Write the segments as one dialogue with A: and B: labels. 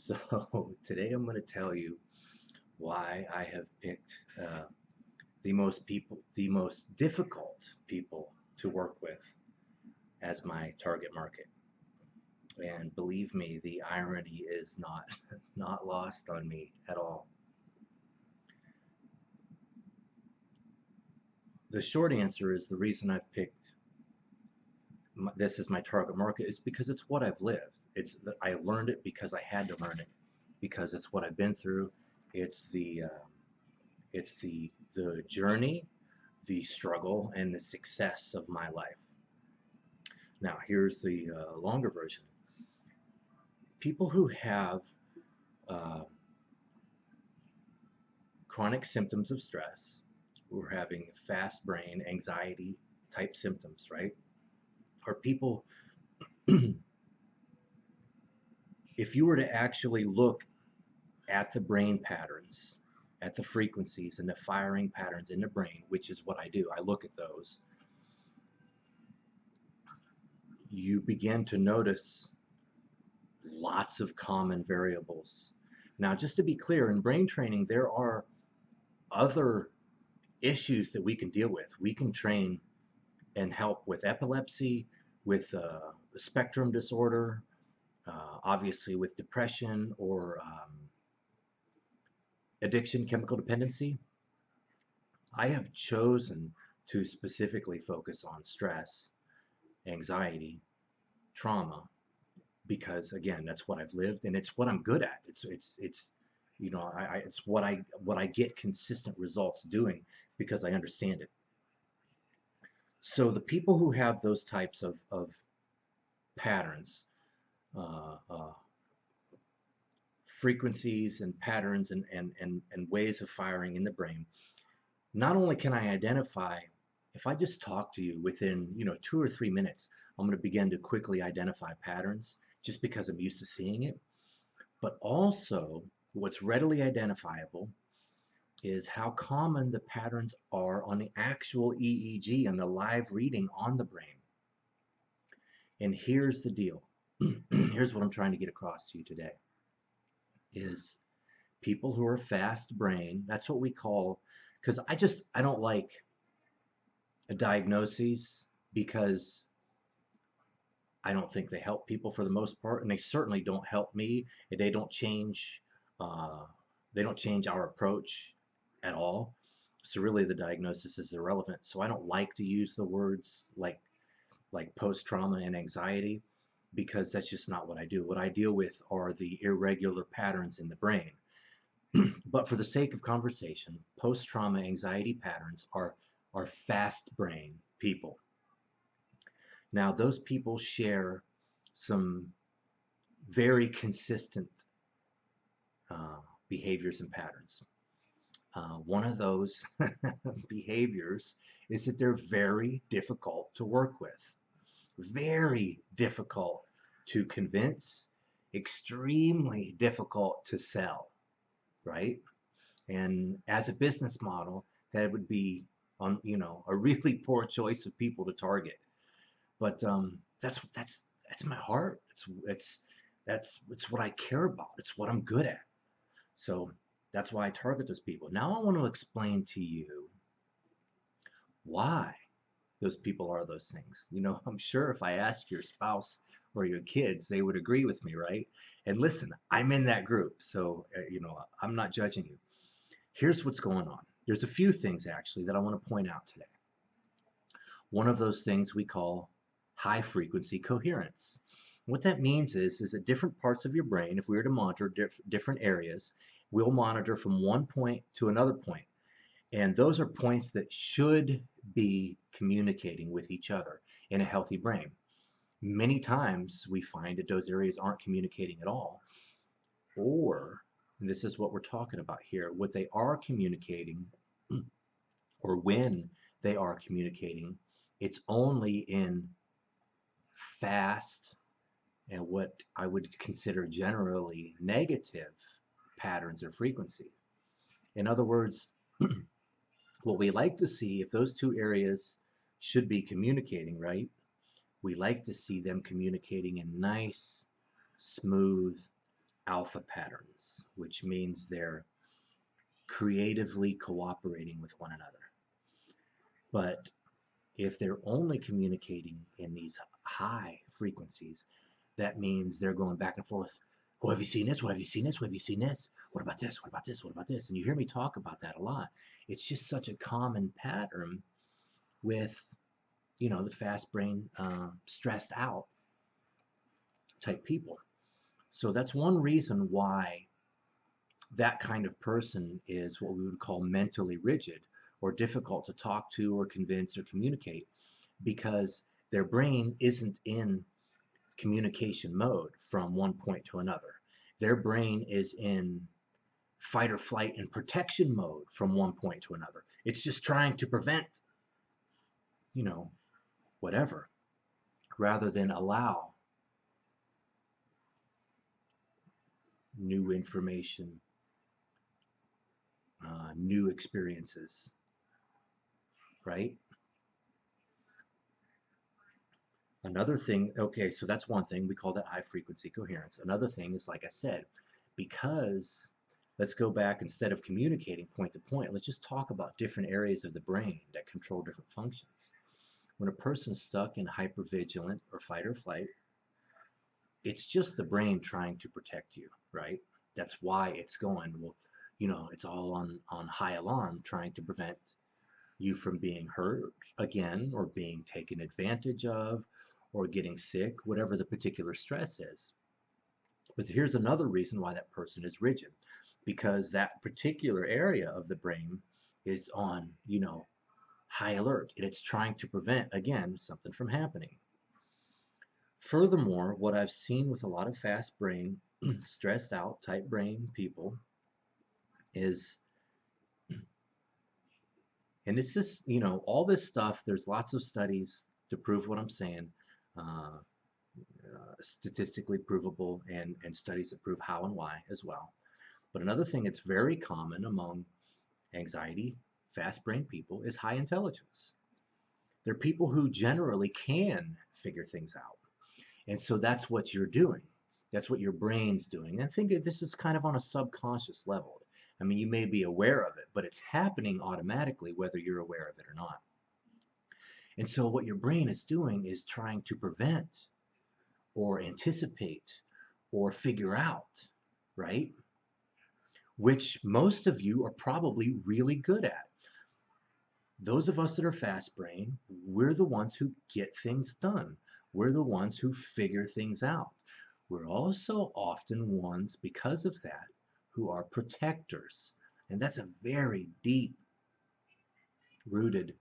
A: So today I'm going to tell you why I have picked the most difficult people to work with as my target market. And believe me, the irony is not not lost on me at all. The short answer is the reason I've picked this as my target market is because it's what I've lived. It's that I learned it because I had to learn it because it's what I've been through. It's the journey, the struggle, and the success of my life. Now, here's the longer version. People who have uh, chronic symptoms of stress, who are having fast brain anxiety type symptoms, right, are people, if you were to actually look at the brain patterns, at the frequencies and the firing patterns in the brain, which is what I do, I look at those, you begin to notice lots of common variables. Now, just to be clear, in brain training, there are other issues that we can deal with. We can train and help with epilepsy, with spectrum disorder, obviously with depression or addiction, chemical dependency. I have chosen to specifically focus on stress, anxiety, trauma, because again, that's what I've lived and it's what I'm good at. It's it's what I get consistent results doing because I understand it. So the people who have those types of patterns, uh, uh, frequencies and patterns and ways of firing in the brain, not only can I identify, if I just talk to you within 2 or 3 minutes, I'm going to begin to quickly identify patterns just because I'm used to seeing it. But also, what's readily identifiable is how common the patterns are on the actual EEG and the live reading on the brain. And here's the deal. Here's what I'm trying to get across to you today is people who are fast brain, that's what we call, because I don't like a diagnoses because I don't think they help people for the most part, and they certainly don't help me. They don't change. Uh, they don't change our approach at all. So really, the diagnosis is irrelevant. So I don't like to use the words like post trauma and anxiety because that's just not what I do. What I deal with are the irregular patterns in the brain. But for the sake of conversation, post trauma anxiety patterns are fast brain people. Now, those people share some very consistent uh, behaviors and patterns. One of those behaviors is that they're very difficult to work with, very difficult to convince, extremely difficult to sell, right? And as a business model, that would be a really poor choice of people to target. But that's my heart. It's what I care about. It's what I'm good at. So that's why I target those people. Now I want to explain to you why those people are those things. I'm sure if I asked your spouse or your kids, they would agree with me, right? And listen, I'm in that group, so I'm not judging you. Here's what's going on. There's a few things actually that I want to point out today. One of those things we call high frequency coherence. What that means is that different parts of your brain, if we were to monitor different areas, we'll monitor from one point to another point. And those are points that should be communicating with each other in a healthy brain. Many times we find that those areas aren't communicating at all, or, and this is what we're talking about here, what they are communicating, or when they are communicating, it's only in fast and what I would consider generally negative patterns or frequency. In other words, what we like to see, if those two areas should be communicating, right? We like to see them communicating in nice, smooth, alpha patterns, which means they're creatively cooperating with one another. But if they're only communicating in these high frequencies, that means they're going back and forth. Oh, have you seen this? What have you seen this? What have you seen this? What about this? What about this? What about this? And you hear me talk about that a lot. It's just such a common pattern with, the fast brain, stressed out type people. So that's one reason why that kind of person is what we would call mentally rigid or difficult to talk to or convince or communicate, because their brain isn't in communication mode from one point to another. Their brain is in fight or flight and protection mode from one point to another. It's just trying to prevent, you know, whatever, rather than allow new information, new experiences, right? Another thing, okay, so that's one thing. We call that high frequency coherence. Another thing is, like I said, because let's go back, instead of communicating point to point, let's just talk about different areas of the brain that control different functions. When a person's stuck in hypervigilant or fight or flight, it's just the brain trying to protect you, right? That's why it's going, well, it's all on high alarm, trying to prevent you from being hurt again, or being taken advantage of, or getting sick, whatever the particular stress is. But here's another reason why that person is rigid, because that particular area of the brain is on, high alert, and it's trying to prevent, again, something from happening. Furthermore, what I've seen with a lot of fast brain, stressed out type brain people is, and it's just, all this stuff, there's lots of studies to prove what I'm saying, uh, statistically provable, and studies that prove how and why as well. But another thing that's very common among anxiety, fast brain people is high intelligence. They're people who generally can figure things out. And so that's what you're doing. That's what your brain's doing. And think of this is kind of on a subconscious level. I mean, you may be aware of it, but it's happening automatically whether you're aware of it or not. And so what your brain is doing is trying to prevent or anticipate or figure out, right? Which most of you are probably really good at. Those of us that are fast brain, we're the ones who get things done. We're the ones who figure things out. We're also often ones, because of that, who are protectors. And that's a very deep rooted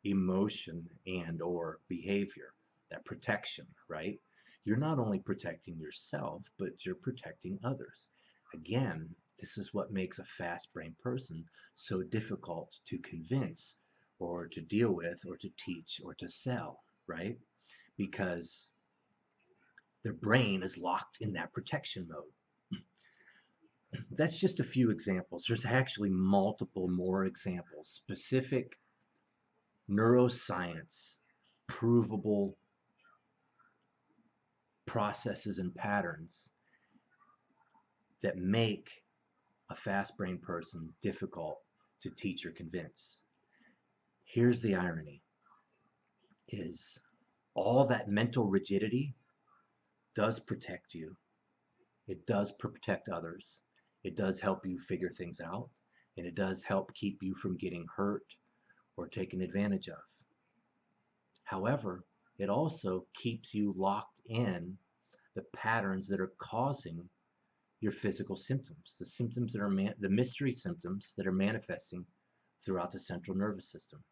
A: emotion and or behavior, that protection, right? You're not only protecting yourself, but you're protecting others. Again, this is what makes a fast brain person so difficult to convince or to deal with or to teach or to sell, right? Because their brain is locked in that protection mode. That's just a few examples. There's actually multiple more examples, specific neuroscience, provable processes and patterns that make a fast brain person difficult to teach or convince. Here's the irony, is all that mental rigidity does protect you. It does protect others. It does help you figure things out, and it does help keep you from getting hurt or taken advantage of. However, it also keeps you locked in the patterns that are causing your physical symptoms, the symptoms that are the mystery symptoms that are manifesting throughout the central nervous system.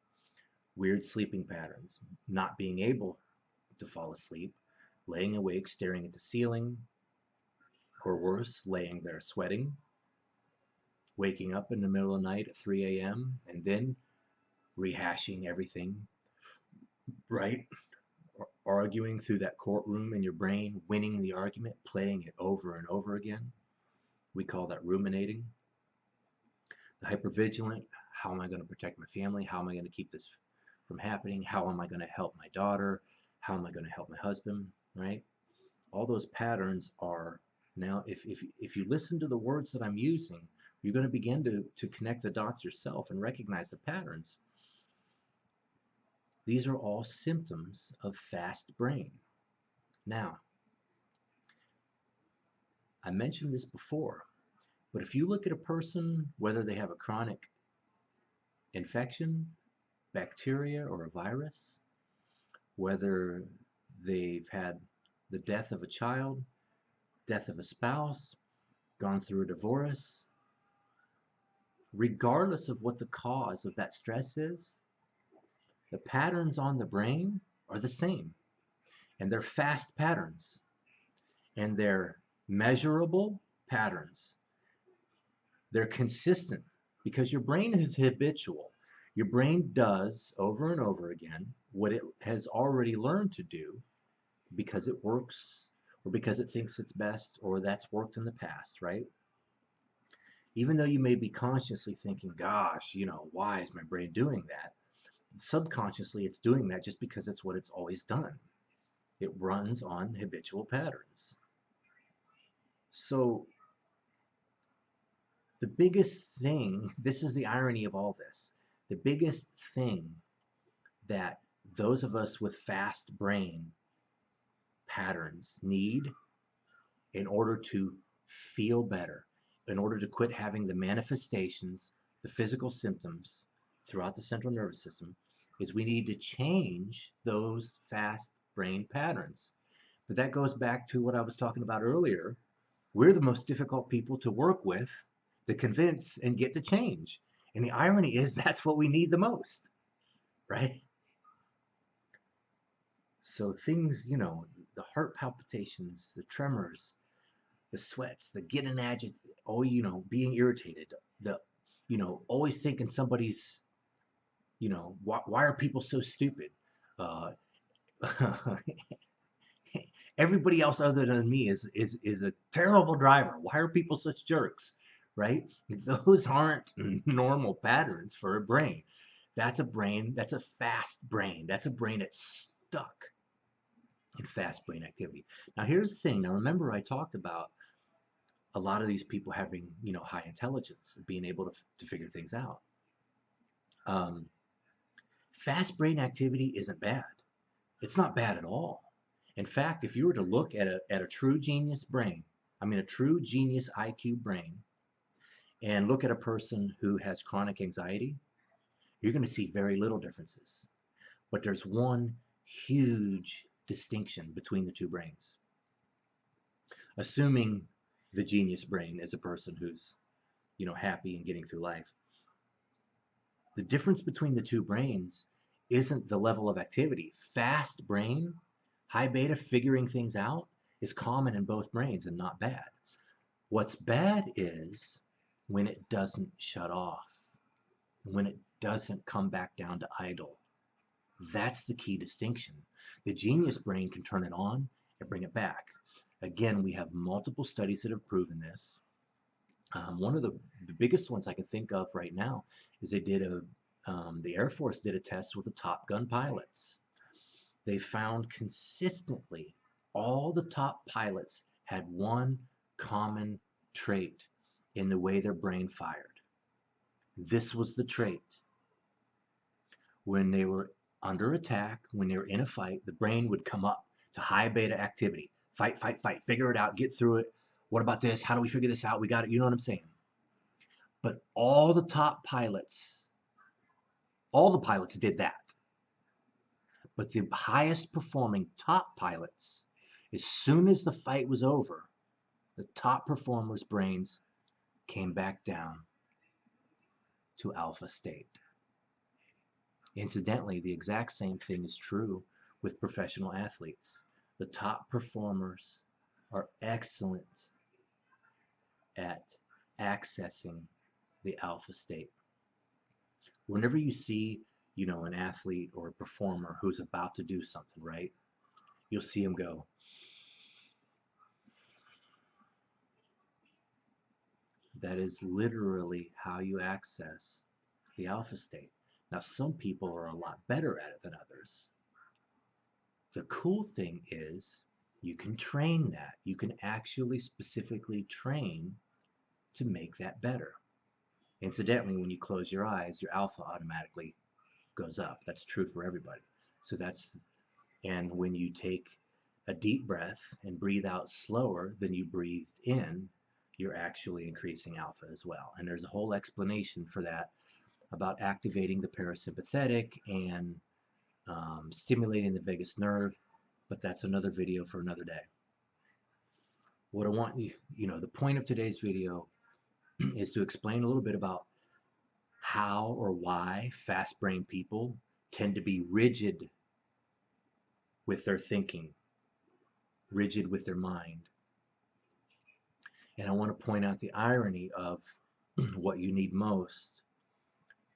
A: Weird sleeping patterns, not being able to fall asleep, laying awake staring at the ceiling, or worse, laying there sweating, waking up in the middle of the night at 3 a.m. and then rehashing everything, right? Arguing through that courtroom in your brain, winning the argument, playing it over and over again. We call that ruminating. The hypervigilant, how am I going to protect my family? How am I going to keep this from happening? How am I going to help my daughter? How am I going to help my husband, right? all those patterns are now, if you listen to the words that I'm using, you're going to begin to connect the dots yourself and recognize the patterns. These are all symptoms of fast brain. Now, I mentioned this before, but if you look at a person, whether they have a chronic infection, bacteria, or a virus, whether they've had the death of a child, death of a spouse, gone through a divorce, regardless of what the cause of that stress is, the patterns on the brain are the same. And they're fast patterns. And they're measurable patterns. They're consistent because your brain is habitual. Your brain does over and over again what it has already learned to do because it works or because it thinks it's best or that's worked in the past, right? Even though you may be consciously thinking, gosh, why is my brain doing that? Subconsciously, it's doing that just because it's what it's always done. It runs on habitual patterns. So the biggest thing, this is the irony of all this, the biggest thing that those of us with fast brain patterns need in order to feel better, in order to quit having the manifestations, the physical symptoms throughout the central nervous system, is we need to change those fast brain patterns. But that goes back to what I was talking about earlier. We're the most difficult people to work with, to convince and get to change. And the irony is that's what we need the most, right? So things, the heart palpitations, the tremors, the sweats, the getting agitated, being irritated, the, always thinking somebody's, why are people so stupid? Uh, Everybody else other than me is a terrible driver. Why are people such jerks? Right? Those aren't normal patterns for a brain. That's a fast brain. That's a brain that's stuck in fast brain activity. Now here's the thing. Now remember I talked about a lot of these people having, high intelligence, being able to figure things out. Fast brain activity isn't bad. It's not bad at all. In fact, if you were to look at a true genius brain, a true genius IQ brain, and look at a person who has chronic anxiety, you're going to see very little differences. But there's one huge distinction between the two brains. Assuming the genius brain is a person who's, happy and getting through life. The difference between the two brains isn't the level of activity. Fast brain, high beta figuring things out is common in both brains and not bad. What's bad is when it doesn't shut off, when it doesn't come back down to idle. That's the key distinction. The genius brain can turn it on and bring it back. Again, we have multiple studies that have proven this. One of the biggest ones I can think of right now is the Air Force did a test with the Top Gun pilots. They found consistently all the top pilots had one common trait in the way their brain fired. This was the trait. When they were under attack, when they were in a fight, the brain would come up to high beta activity. Fight, fight, fight, figure it out, get through it. What about this? How do we figure this out? We got it. You know what I'm saying? But all the pilots did that. But the highest performing top pilots, as soon as the fight was over, the top performers' brains came back down to alpha state. Incidentally, the exact same thing is true with professional athletes. The top performers are excellent at accessing the alpha state. Whenever you see, an athlete or a performer who's about to do something, right? You'll see him go. That is literally how you access the alpha state. Now, some people are a lot better at it than others. The cool thing is You can train that. You can actually specifically train to make that better. Incidentally, when you close your eyes, your alpha automatically goes up. That's true for everybody. So and when you take a deep breath and breathe out slower than you breathed in, you're actually increasing alpha as well. And there's a whole explanation for that about activating the parasympathetic and stimulating the vagus nerve, but that's another video for another day. What I want the point of today's video is to explain a little bit about how or why fast brain people tend to be rigid with their thinking, rigid with their mind. And I want to point out the irony of what you need most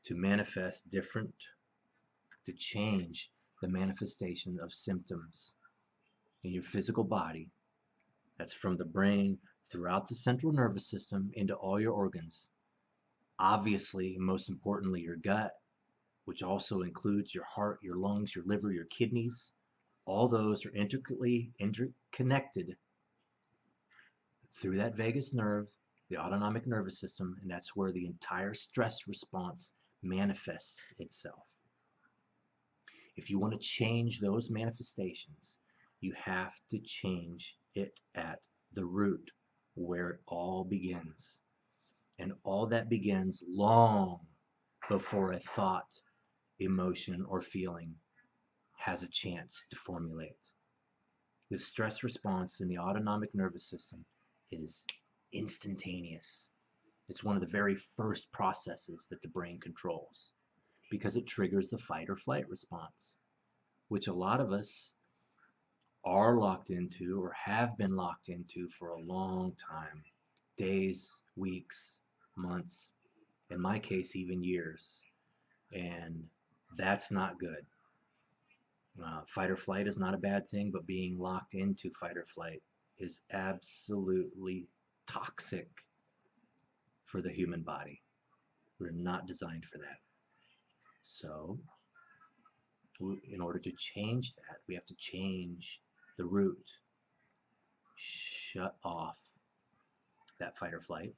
A: to manifest different, to change the manifestation of symptoms in your physical body. That's from the brain throughout the central nervous system into all your organs. Obviously, most importantly, your gut, which also includes your heart, your lungs, your liver, your kidneys. All those are intricately interconnected through that vagus nerve, the autonomic nervous system, and that's where the entire stress response manifests itself. If you want to change those manifestations, you have to change it at the root, where it all begins. And all that begins long before a thought, emotion, or feeling has a chance to formulate. The stress response in the autonomic nervous system is instantaneous. It's one of the very first processes that the brain controls because it triggers the fight or flight response, which a lot of us are locked into or have been locked into for a long time. Days, weeks, months, in my case, even years. And that's not good. Fight or flight is not a bad thing, but being locked into fight or flight is absolutely toxic for the human body. We're not designed for that. So, in order to change that, we have to change the root. Shut off that fight or flight.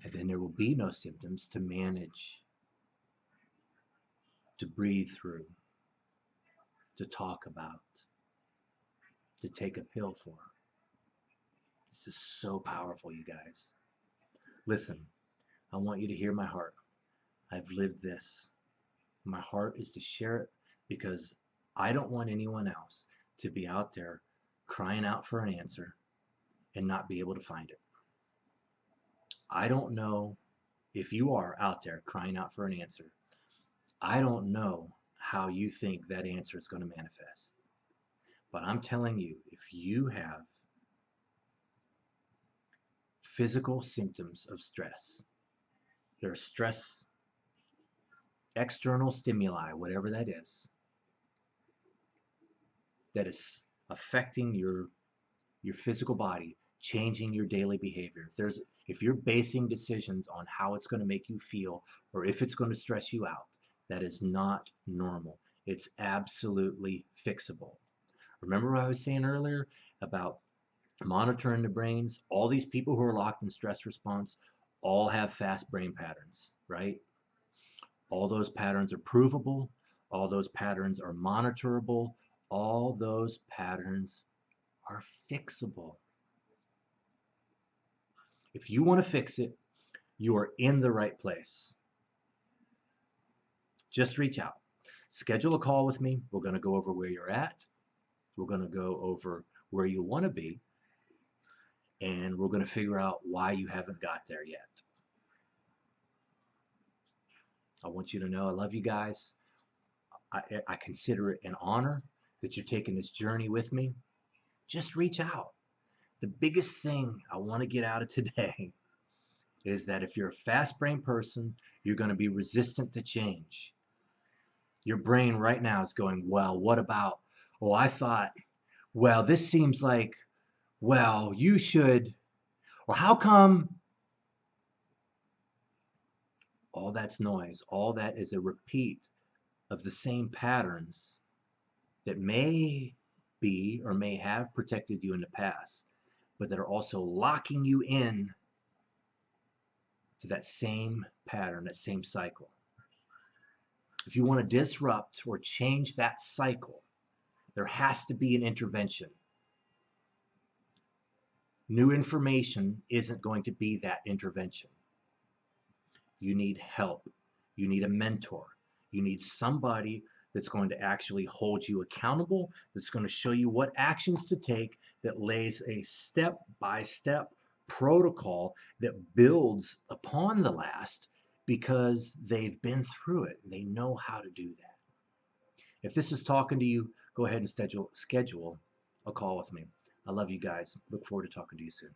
A: And then there will be no symptoms to manage, to breathe through, to talk about, to take a pill for. This is so powerful, you guys. Listen, I want you to hear my heart. I've lived this. My heart is to share it because I don't want anyone else to be out there crying out for an answer and not be able to find it. I don't know if you are out there crying out for an answer. I don't know how you think that answer is going to manifest. But I'm telling you, if you have physical symptoms of stress, there's stress, external stimuli, whatever that is affecting your physical body, changing your daily behavior. If you're basing decisions on how it's going to make you feel or if it's going to stress you out, that is not normal. It's absolutely fixable. Remember what I was saying earlier about monitoring the brains? All these people who are locked in stress response all have fast brain patterns, right? All those patterns are provable. All those patterns are monitorable. All those patterns are fixable. If you want to fix it, you are in the right place. Just reach out. Schedule a call with me. We're going to go over where you're at. We're going to go over where you want to be. And we're going to figure out why you haven't got there yet. I want you to know I love you guys. I consider it an honor that you're taking this journey with me. Just reach out. The biggest thing I want to get out of today is that if you're a fast brain person, you're going to be resistant to change. Your brain right now is going, well, what about, oh, I thought, well, this seems like, well, you should, or how come? All that's noise. All that is a repeat of the same patterns that may be or may have protected you in the past, but that are also locking you in to that same pattern, that same cycle. If you want to disrupt or change that cycle, there has to be an intervention. New information isn't going to be that intervention. You need help. You need a mentor. You need somebody that's going to actually hold you accountable, that's going to show you what actions to take, that lays a step-by-step protocol that builds upon the last because they've been through it. They know how to do that. If this is talking to you, go ahead and schedule a call with me. I love you guys. Look forward to talking to you soon.